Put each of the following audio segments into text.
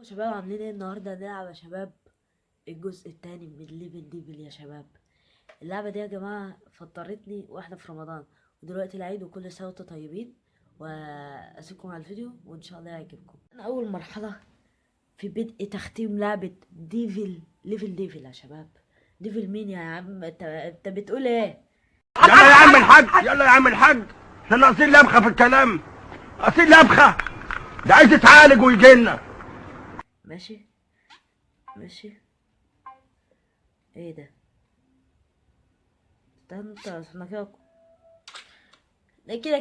شباب عاملين ايه النهارده؟ هنلعب يا شباب الجزء التاني من ليفل ديفل يا شباب. اللعبه دي يا جماعه فطرتني واحنا في رمضان، ودلوقتي العيد وكل سنه وانتم طيبين. واسيبكم على الفيديو وان شاء الله يعجبكم. انا اول مرحله في بدء تختيم لعبه ديفل ليفل ديفل يا شباب. ديفل مين يا عم؟ انت بتقول ايه؟ يلا يا عم الحاج، يلا يا عم الحاج، احنا ناقصين لبخه في الكلام. ناقصين لبخه، ده عايز يتعالج ويجي لنا. ماشي ماشي. ايه ده؟ انت احنا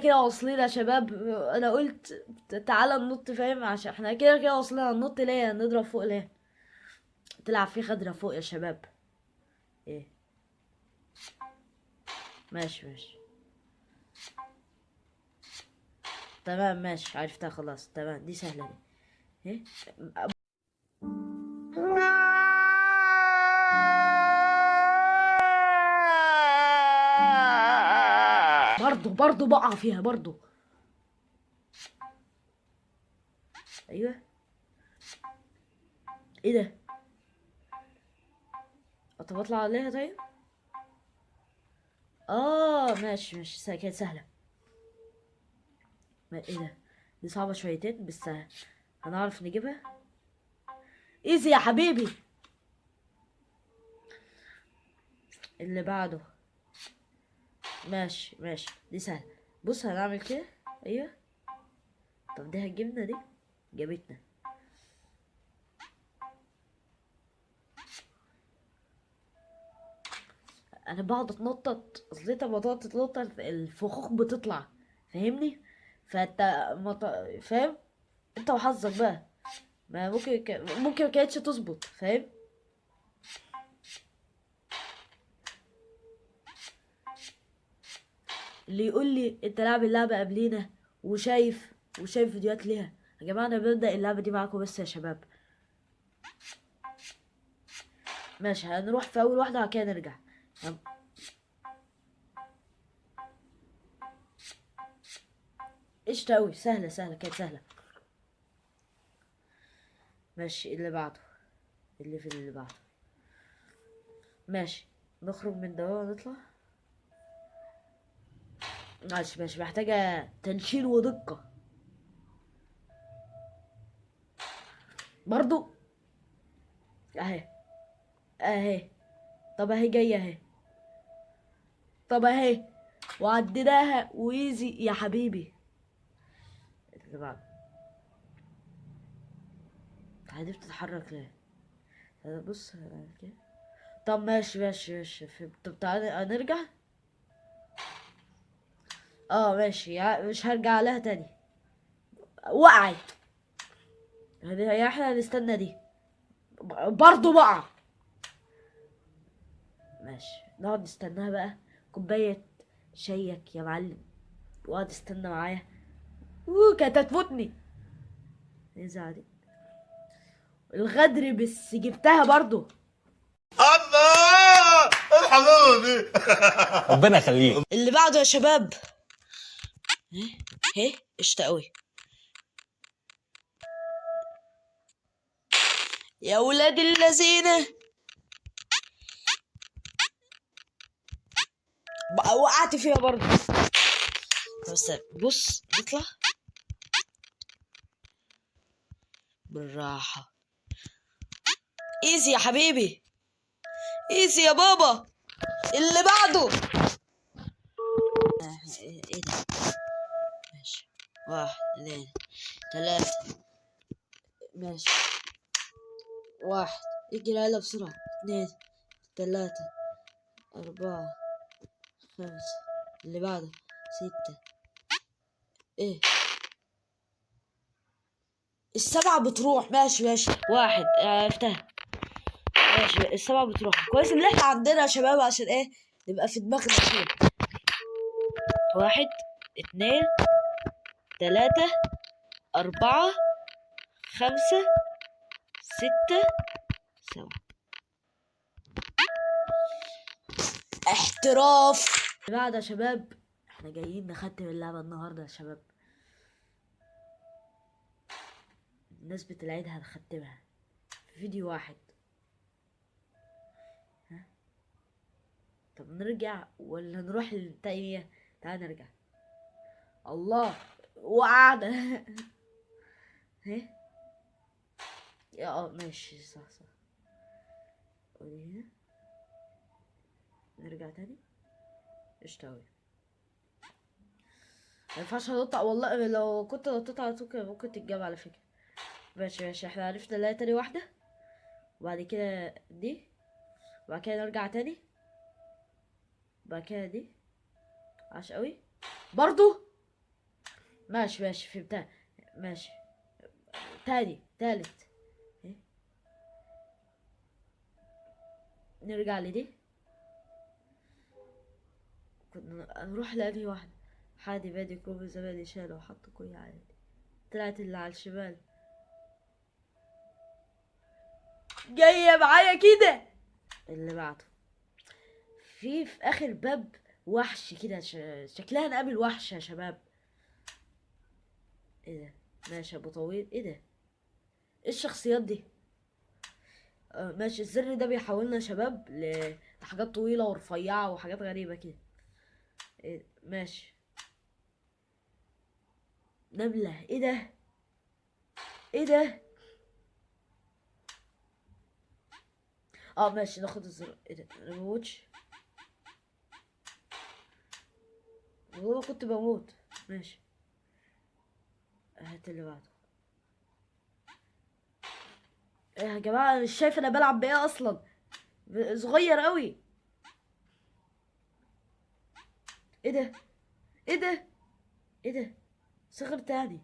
كده واصلين يا شباب. انا قلت تعالى ننط، فاهم؟ عشان احنا كده واصلين. هننط ليه؟ هنضرب فوق ليه؟ تلعب في خضرة فوق يا شباب. ايه؟ ماشي تمام، ماشي عرفتها خلاص. تمام، دي سهلة دي. ايه؟ برضو بقع فيها برضو. ايوه. ايه ده؟ طب اطلع عليها طيب. ماشي كانت سهلة. ايه ده؟ دي صعبة شويتين بس هنعرف نجيبها. ايزي يا حبيبي. اللي بعده. ماشي دي سهلة. بص هنعمل كده. ايوه. طب دي هتجيبنا دي. جابتنا. انا بقعد اتنطط. اصل انت لما تقعد تتنطط الفخوخ بتطلع، فاهمني؟ فانت فاهم؟ انت وحظك بقى. ما ممكن ما كانتش تظبط، فاهم؟ اللي يقول لي انت لاعب اللعبة قبلينا وشايف فيديوهات ليها، يا جماعة انا ببدأ اللعبة دي معاكم بس يا شباب. ماشي، هنروح في اول واحدة وبعد كده نرجع. قشطة اوي، سهلة كانت سهلة. ماشي اللي بعده. اللي بعده. ماشي، نخرج من ده ونطلع. ماشي محتاجة تنشين ودقة. برضو. اهي اهي. طب اهي جاية اهي. طب اهي. وعديناها ويزي يا حبيبي. اللي بعده. دي بتتحرك ليه؟ بص كده. طب ماشي. طب تعالى نرجع. ماشي، مش هرجع لها تاني. وقعت. هي احنا هنستنى دي. برضو بقع. ماشي، نقعد نستناها بقى. كوباية شيك يا معلم. واقعد استنى معايا. كانت هتفوتني. ايه دي؟ الغدر بس جبتها برضو. الله، الحلاوه دي. ربنا يخليك. اللي بعده يا شباب. ايه قشطة قوي. يا ولاد الذين. وقعت فيها برضو. بس بص نطلع بالراحة. ايزي يا حبيبي. ايزي يا بابا. اللي بعده. ايه ده؟ ماشي. 1 2 3. ماشي. 1. اجري يلا بسرعة. 2 3 4 5. اللي بعده 6. ايه؟ السبعة بتروح. ماشي 1 عرفتها. ماشي، السبعة بتروح. كويس ان احنا عندنا يا شباب عشان ايه نبقى في دماغنا شوية. 1 2 3 4 5 6 7. احتراف. بعد يا شباب احنا جايين نختم اللعبة النهاردة يا شباب. بمناسبة العيد هنختمها في فيديو واحد. ها؟ طب نرجع ولا نروح للتانية؟ تعال نرجع. الله وقعنا. ها؟ ماشي صح. قولي هنا. نرجع تاني. قشطة اوي. مينفعش انط والله، لو كنت نطيت على طول كان ممكن تتجاب على فكرة. ماشي احنا عرفنا نلاقي تاني واحدة، وبعد كده دي، وبعد كده نرجع تاني، وبعد كده دي. عاش اوي برضو. ماشي فهمتها. ماشي تالت. إيه؟ نرجع لدي. كنا نروح لأنهي واحدة؟ حادي بادي كوب زبادي شالوا وحطوا كل عادي. طلعت اللي على الشمال جاية معايا كده. اللي بعده في اخر باب وحش كده، شكلها نقابل وحش يا شباب. ايه ده؟ ماشي ابو طويل. ايه ده؟ ايه الشخصيات دي؟ ماشي الزر ده بيحولنا يا شباب لحاجات طويلة ورفيعة وحاجات غريبة كده. إيه؟ ماشي. نملة. ايه ده؟ ايه ده؟ ماشي ناخد الزر. ايه ده؟ انا بموتش والله كنت بموت. ماشي هات اللي بعده. إيه يا جماعة، انا مش شايف انا بلعب بايه اصلا، صغير قوي. ايه ده؟ ايه ده؟ ايه ده؟ صغر تاني.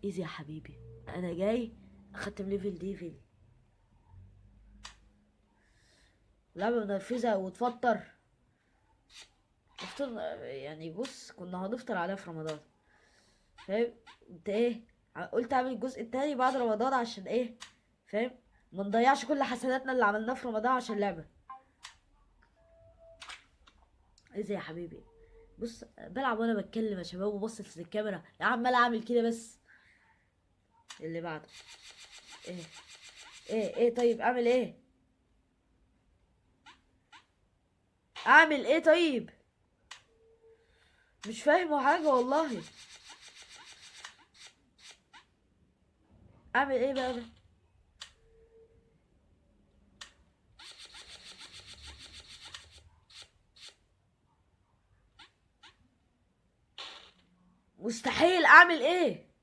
ايزي يا حبيبي، انا جاي اختم ليفل ديفل. لعبة منرفزة وتفطر. نفطر يعني، بص كنا هنفطر عليها في رمضان، فاهم انت ايه؟ قلت اعمل الجزء التاني بعد رمضان عشان ايه؟ فاهم؟ ما نضيعش كل حسناتنا اللي عملناها في رمضان عشان لعبة. ايزي يا حبيبي. بص بلعب وانا بتكلم يا شباب وبص للكاميرا يا عمال اعمل كده بس. اللي بعده. ايه طيب اعمل ايه؟ اعمل ايه طيب؟ مش فاهمه حاجة والله. اعمل ايه بقى ده؟ مستحيل اعمل ايه؟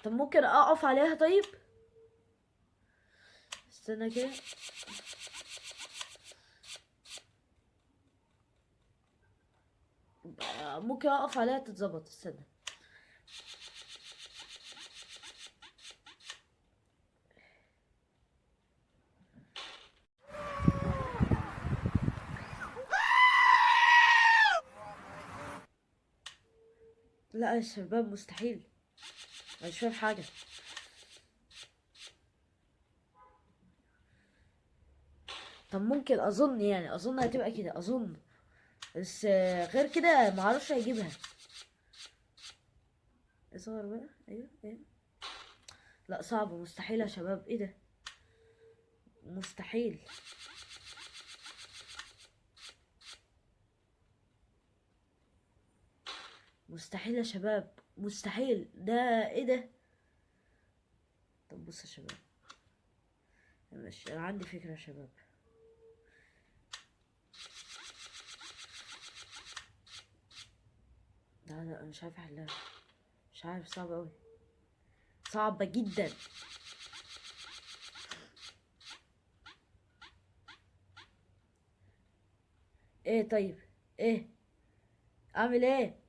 طب ممكن اقف عليها طيب؟ استنى كده. ممكن اقف عليها تتظبط. استنى. لا يا شباب مستحيل، أنا مش فاهم حاجة. طب ممكن اظن يعني، اظن هتبقى كده اظن، بس غير كده معرفش هيجيبها. اصغر بقى. ايوه. لا صعب، مستحيل يا شباب. ايه ده؟ مستحيل. مستحيل يا شباب، مستحيل ده. ايه ده؟ طب بص يا شباب، مش عندي فكرة يا شباب. لا مش عارف احلها، مش عارف، صعبة اوي، صعبة جدا. ايه طيب؟ ايه اعمل ايه؟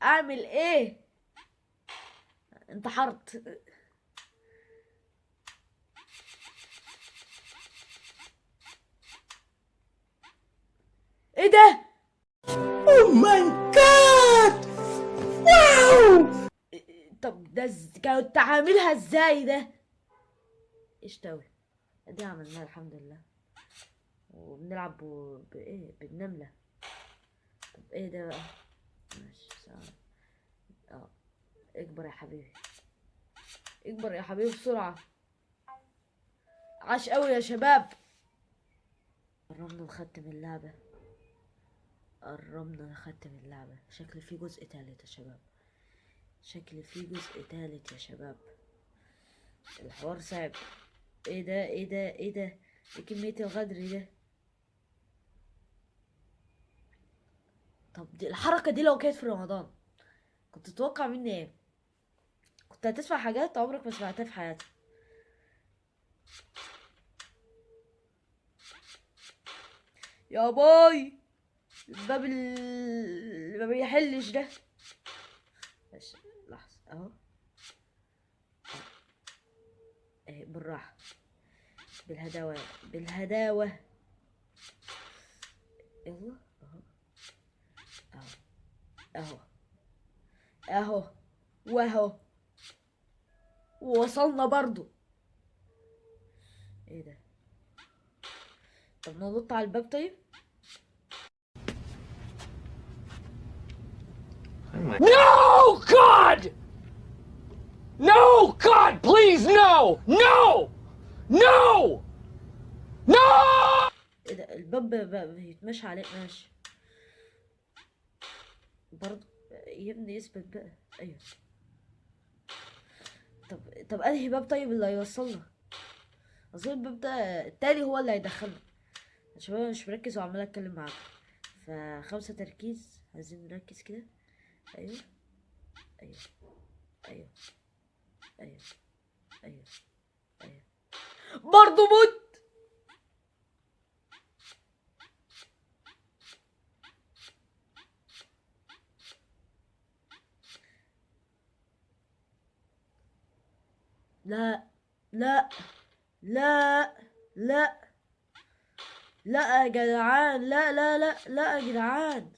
اعمل ايه؟ انتحرت. ايه ده؟ Oh my god! واو! طب ده كنت عاملها ازاي ده؟ ايش توي؟ دي عملناها الحمد لله. وبنلعب بايه بالنملة. طب ايه ده بقى؟ ماشي ثواني. اه اكبر يا حبيبي، اكبر يا حبيبي بسرعة. عاش قوي يا شباب. قربنا نختم اللعبة، قربنا نختم اللعبة. شكل في جزء تالت يا شباب، شكل في جزء تالت يا شباب. الحوار صعب. ايه ده ايه ده ايه ده؟ ايه كمية الغدر ده؟ طب دي الحركة دي لو كانت في رمضان كنت تتوقع مني ايه؟ كنت هتسمع حاجات عمرك ما سمعتها في حياتك. يا باي الباب اللي ما بيحلش ده. بس لحظة اهو، اهي بالراحة، بالهداوة بالهداوة. يلا اهو اهو اهو اهو واهو، ووصلنا برضو. ايه ده؟ طب ننط على الباب طيب. No, God! No, God, please, no! No! No! No! ايه ده؟ الباب بقى بيتمشى عليه. ماشي برضو يا ابني، اثبت بقى. ايوه. طب انهي باب طيب اللي هيوصلنا؟ اظن الباب ده التاني هو اللي هيدخلنا. عشان انا مش مركز وعمال اتكلم معاكم، فخمسة تركيز، عايزين نركز كده. ايوه ايوه ايوه ايوه ايوه ايوه. برضو موت. لا لا لا لا لا يا جدعان، لا لا لا لا يا جدعان،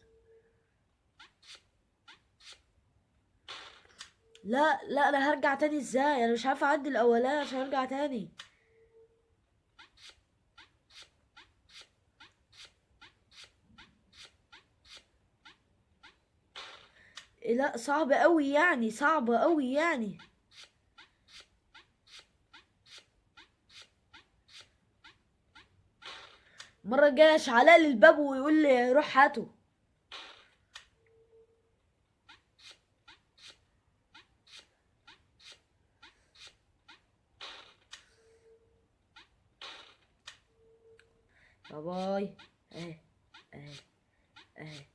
لا لا. انا هرجع تاني ازاي؟ انا مش عارفه اعدي الاولاني عشان ارجع تاني. إيه، لا صعب قوي يعني، صعب قوي يعني. المره الجايه اشعلق لي الباب ويقول لي روح هاته. يا باي. اهي اهي اهي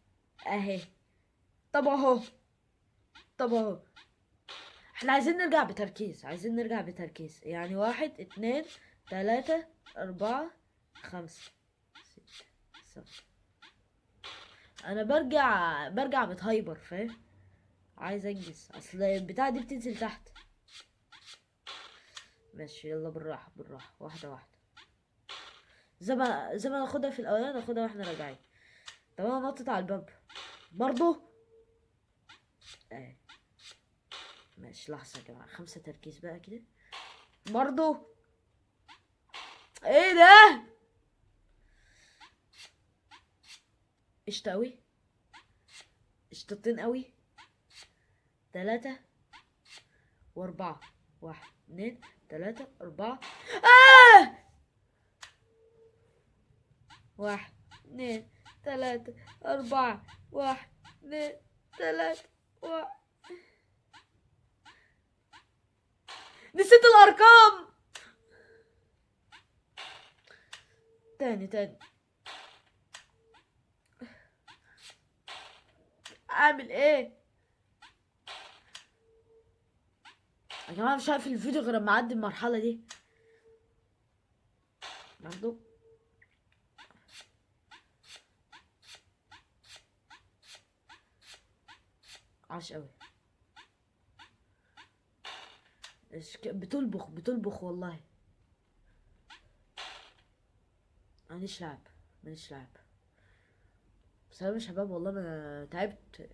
اهي. طب اهو، طب اهو. احنا عايزين نرجع بتركيز، عايزين نرجع بتركيز. يعني 1 2 3 4 5 6 7. انا برجع متهايبر، فاهم؟ عايز انجز، اصل البتاعه دي بتنزل تحت. ماشي يلا بالراحه بالراحه، واحده واحده. زي ما ناخدها في الاولاني ناخدها واحنا راجعين. طب انا نطت على الباب برضو. اهي. ماشي لحظه يا جماعه، 5 تركيز بقى كده. برضو. ايه ده؟ قشطة قوي، قشطتين قوي. 3 و4. 1 2 3 4. 1 2 3 4. 1 2 3 1. نسيت الارقام. تاني. اعمل ايه يا جماعه؟ مش هقفل الفيديو غير لما اعدي المرحله دي. برضو عاش قوي. بتلبخ والله. ماليش لعب، ماليش لعب. بس يا شباب والله انا تعبت.